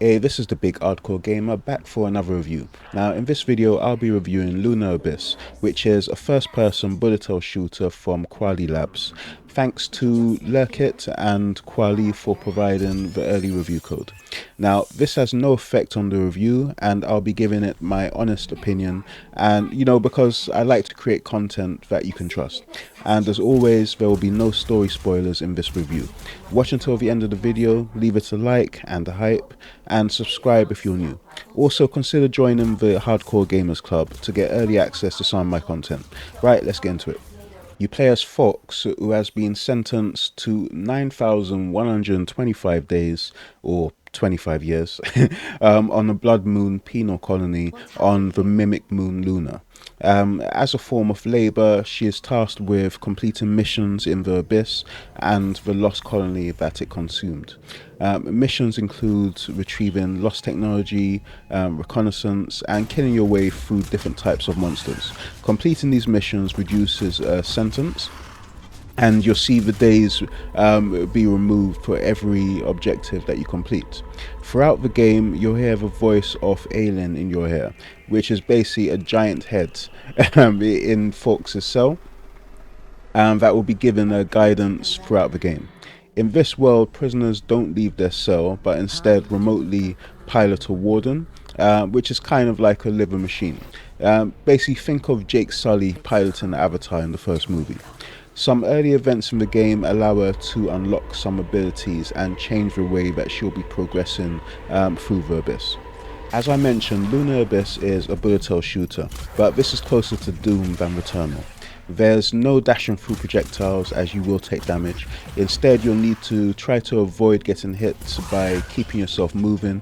Hey, this is the Big Hardcore Gamer back for another review. Now in this video I'll be reviewing Lunar Abyss, which is a first-person bullet hell shooter from Kwalee Labs. Thanks to Lurkit and Kwalee for providing the early review code. Now this has no effect on the review and I'll be giving it my honest opinion, and because I like to create content that you can trust. And as always, there will be no story spoilers in this review. Watch until the end of the video, leave it a like and a hype, and subscribe if you're new. Also consider joining the Hardcore Gamers Club to get early access to some of my content. Right, let's get into it. You play as Fawkes, who has been sentenced to 9,125 days, or 25 years, on the Blood Moon penal colony on the mimic moon Luna. As a form of labour, she is tasked with completing missions in the Abyss and the lost colony that it consumed. Missions include retrieving lost technology, reconnaissance, and killing your way through different types of monsters. Completing these missions reduces a sentence, and you'll see the days be removed for every objective that you complete. Throughout the game, you'll hear the voice of Alien in your ear, which is basically a giant head in Fawkes' cell, and that will be given a guidance throughout the game. In this world, prisoners don't leave their cell, but instead remotely pilot a warden, which is kind of like a living machine. Basically, think of Jake Sully piloting the Avatar in the first movie. Some early events in the game allow her to unlock some abilities and change the way that she'll be progressing through the Abyss. As I mentioned, Lunar Abyss is a bullet hell shooter, but this is closer to Doom than Returnal. There's no dashing through projectiles, as you will take damage. Instead, you'll need to try to avoid getting hit by keeping yourself moving,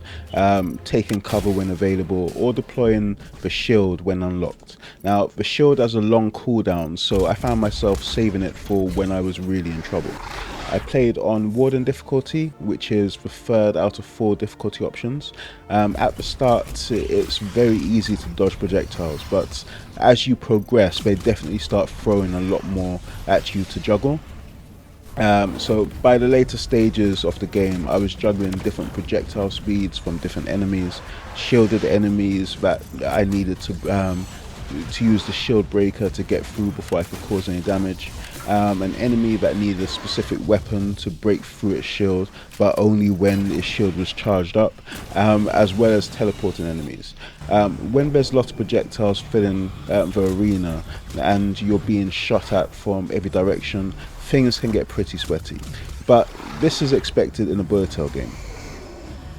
taking cover when available, or deploying the shield when unlocked. Now, the shield has a long cooldown, so I found myself saving it for when I was really in trouble. I played on Warden difficulty, which is the third out of 4 difficulty options. At the start, it's very easy to dodge projectiles, but as you progress, they definitely start throwing a lot more at you to juggle. So by the later stages of the game, I was juggling different projectile speeds from different enemies, shielded enemies that I needed to use the shield breaker to get through before I could cause any damage. An enemy that needed a specific weapon to break through its shield, but only when its shield was charged up, as well as teleporting enemies. When there's lots of projectiles filling the arena and you're being shot at from every direction, things can get pretty sweaty. But this is expected in a bullet hell game.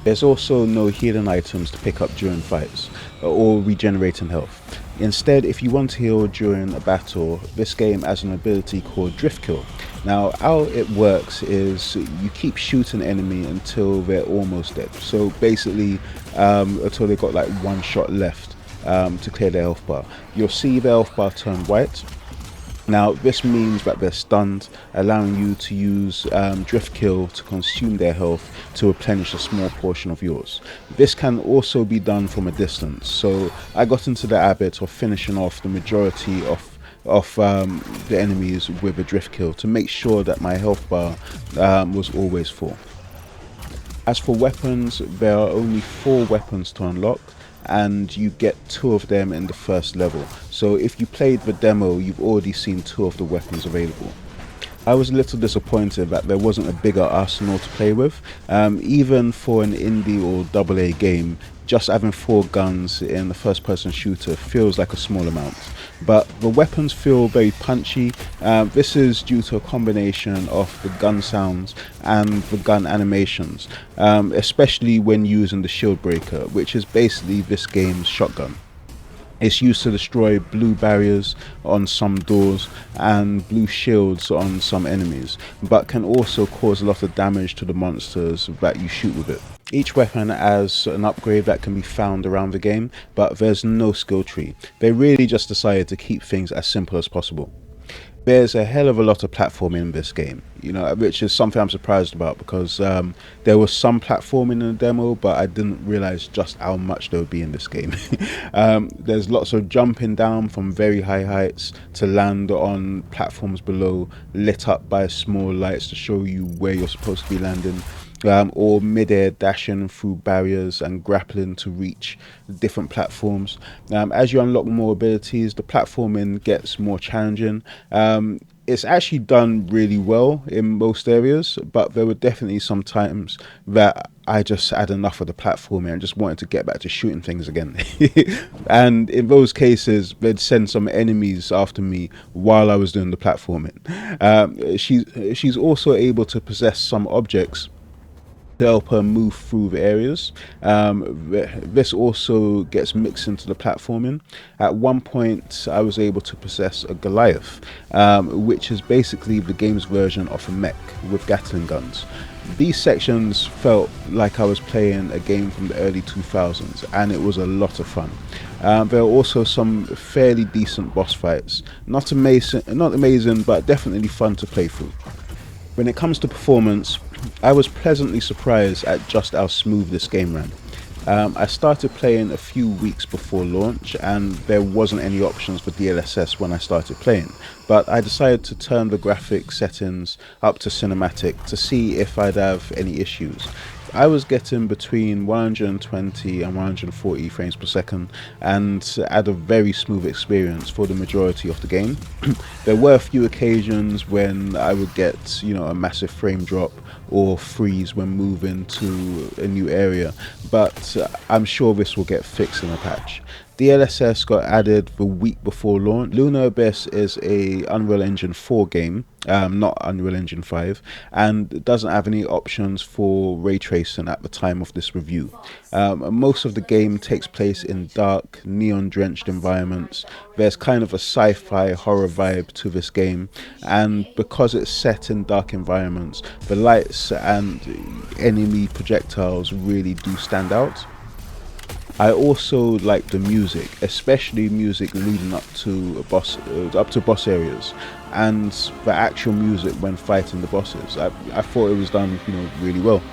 There's also no healing items to pick up during fights, or regenerating health. Instead, if you want to heal during a battle, this game has an ability called Drift Kill. Now, how it works is you keep shooting enemy until they're almost dead. So basically, until they've got like one shot left to clear their health bar. You'll see their health bar turn white. Now this means that they're stunned, allowing you to use Drift Kill to consume their health to replenish a small portion of yours. This can also be done from a distance, so I got into the habit of finishing off the majority of the enemies with a Drift Kill to make sure that my health bar was always full. As for weapons, there are only 4 weapons to unlock, and you get 2 of them in the first level. So if you played the demo, you've already seen 2 of the weapons available. I was a little disappointed that there wasn't a bigger arsenal to play with. Even for an indie or AA game, just having 4 guns in the first person shooter feels like a small amount. But the weapons feel very punchy. This is due to a combination of the gun sounds and the gun animations, especially when using the shield breaker, which is basically this game's shotgun. It's used to destroy blue barriers on some doors and blue shields on some enemies, but can also cause a lot of damage to the monsters that you shoot with it. Each weapon has an upgrade that can be found around the game, but there's no skill tree. They really just decided to keep things as simple as possible. There's a hell of a lot of platforming in this game, which is something I'm surprised about, because there was some platforming in the demo, but I didn't realize just how much there would be in this game. There's lots of jumping down from very high heights to land on platforms below, lit up by small lights to show you where you're supposed to be landing. or mid-air dashing through barriers and grappling to reach different platforms. As you unlock more abilities, the platforming gets more challenging. It's actually done really well in most areas, but there were definitely some times that I just had enough of the platforming and just wanted to get back to shooting things again. And in those cases, they'd send some enemies after me while I was doing the platforming. She's also able to possess some objects to help her move through the areas. This also gets mixed into the platforming. At one point, I was able to possess a Goliath, which is basically the game's version of a mech with Gatling guns. These sections felt like I was playing a game from the early 2000s, and it was a lot of fun. There are also some fairly decent boss fights, not amazing, but definitely fun to play through. When it comes to performance, I was pleasantly surprised at just how smooth this game ran. I started playing a few weeks before launch, and there wasn't any options for DLSS when I started playing, but I decided to turn the graphic settings up to cinematic to see if I'd have any issues. I was getting between 120 and 140 frames per second and had a very smooth experience for the majority of the game. There were a few occasions when I would get, a massive frame drop or freeze when moving to a new area, but I'm sure this will get fixed in a patch. DLSS got added the week before launch. Lunar Abyss is a Unreal Engine 4 game, not Unreal Engine 5, and it doesn't have any options for ray tracing at the time of this review. Most of the game takes place in dark, neon-drenched environments. There's kind of a sci-fi horror vibe to this game, and because it's set in dark environments, the lights and enemy projectiles really do stand out. I also like the music, especially music leading up to boss areas, and the actual music when fighting the bosses. I thought it was done, really well.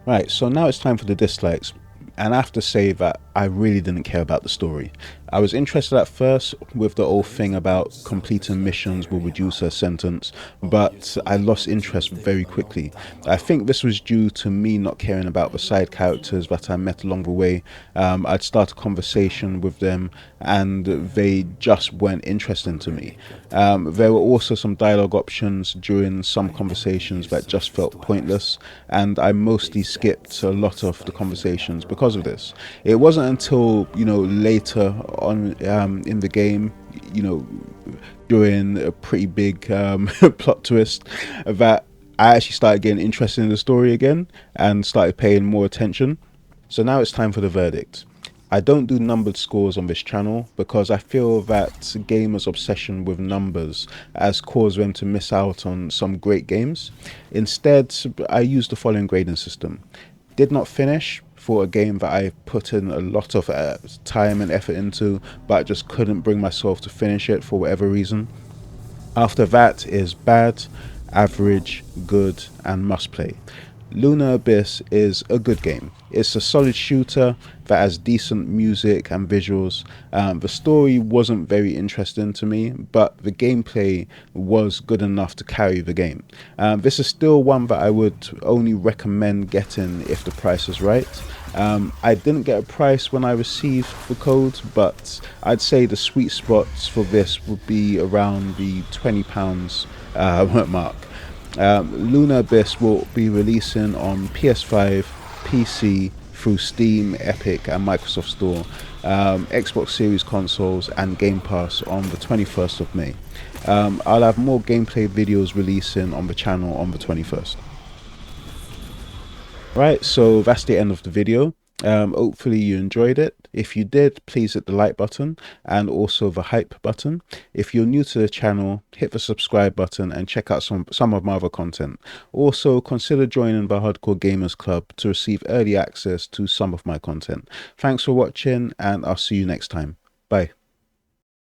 Right, so now it's time for the dislikes. And I have to say that I really didn't care about the story. I was interested at first with the whole thing about completing missions will reduce her sentence, but I lost interest very quickly. I think this was due to me not caring about the side characters that I met along the way. I'd start a conversation with them and they just weren't interesting to me. There were also some dialogue options during some conversations that just felt pointless, and I mostly skipped a lot of the conversations because of this. It wasn't until later on in the game, during a pretty big plot twist, that I actually started getting interested in the story again and started paying more attention. So now it's time for the verdict. I don't do numbered scores on this channel because I feel that gamers' obsession with numbers has caused them to miss out on some great games. Instead, I use the following grading system. Did not finish for a game that I put in a lot of time and effort into, but just couldn't bring myself to finish it for whatever reason. After that is bad, average, good, and must play. Lunar Abyss is a good game. It's a solid shooter that has decent music and visuals. The story wasn't very interesting to me, but the gameplay was good enough to carry the game. This is still one that I would only recommend getting if the price is right. I didn't get a price when I received the code, but I'd say the sweet spots for this would be around the £20 mark. Lunar Abyss will be releasing on PS5, PC, through Steam, Epic and Microsoft Store, Xbox Series consoles and Game Pass on the 21st of May. I'll have more gameplay videos releasing on the channel on the 21st. Right, so that's the end of the video. Hopefully you enjoyed it. If you did, please hit the like button and also the hype button. If you're new to the channel, hit the subscribe button and check out some of my other content. Also, consider joining the Hardcore Gamers Club to receive early access to some of my content. Thanks for watching, and I'll see you next time. Bye.